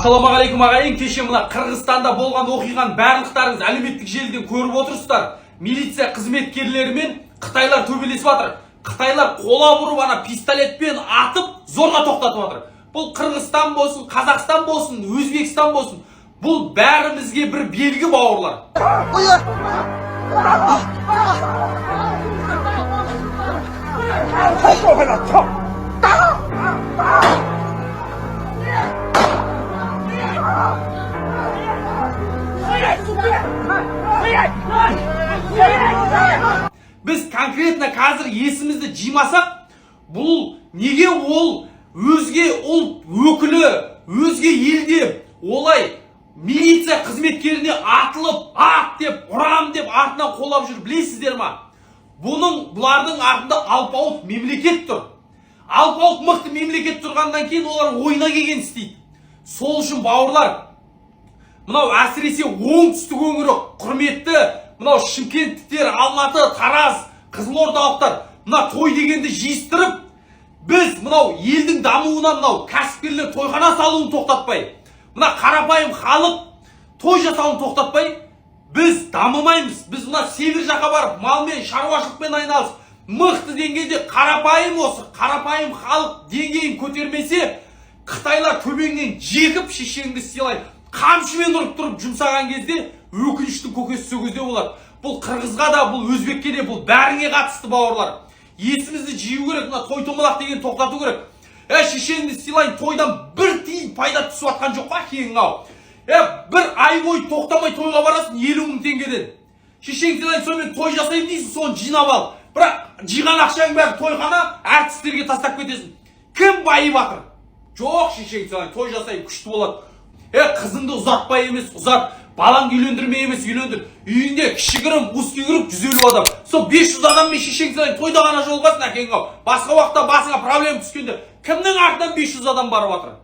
Ассалаумағалейкум ағайын, кеше мына Қырғызстанда болған оқиғаны барлықтарыңыз әлеуметтік желіден көріп отырсыздар. Милиция қызметкерлері мен қытайлар төбелесіп жатыр. Қытайлар қола ұрып ана пистолетпен атып, зорға тоқтатып жатыр. Бұл Қырғызстан болсын, Қазақстан болсын, Өзбекстан болсын, бұл бәрімізге бір белгі, бауырлар. Біз конкретно қазір есімізді жимасақ, бұл неге ол өзге ұлт өкілі, өзге елде олай милиция қызметкеріне атылып, ат деп, ұрам деп артынан қолап жүр, білесіздер ма? Бұлардың артында алпауыт мемлекет тұр. Алпауыт мықты мемлекет тұрғаннан кейін олар ойына келген істейді. Сол үшін бауырлар, мынау әсіресе оңтүстік өңірі құрметті, мынау шымкенттіктер, Алматы, Тараз, Қызылордалықтар, мына той дегенді жиыстырып, біз мынау елдің дамуына мынау кәсіпкерлер тойхана салуын тоқтатпай, мына қарапайым халық той жасауын тоқтатпай, біз дамымаймыз. Біз мына север жаққа барып, малмен, шаруашылықпен айналысып, мықты деңгейде қарапайым халық деңгейін көтермесе, Қытайлар төбеңнен жегіп шешеңді сыйлайды. Қамшымен ұрып тұрып жұмсаған кезде өкініштің көкесі сөгізде болады. Бұл қырғызға да, бұл өзбекке де, бұл бәріңе қатысты, бауырлар. Есімізді жию керек, мына той томалақ деген тоқтату керек. Шешеңді сыйлайын, тойдан бір тиын пайда түсіп атқан жоқ па кейін ау. Бір ай бойы тоқтамай тойға барасың 50 000 теңгеден. Шешең сыйлайын, сонымен той жасайын дейсің, соны жинап ал. Бірақ жиған ақшаң бәрі тойхана, әртістерге тастап кетесің. Кім байып атыр? Жоқ, шешең сыйлайын, той жасайын, күшті болады. Қызыңды ұзатпай емес, ұзат. Балаң үйлендірмей емес, үйлендір. Үйінде кішігірім, узкий-гірім 150 адам. Сол 500 адаммен шешең сыйлайын, тойда ғана жолғасын әкең ау. Басқа уақытта басыңа проблема түскенде кімнің артынан 500 адам барып атыр?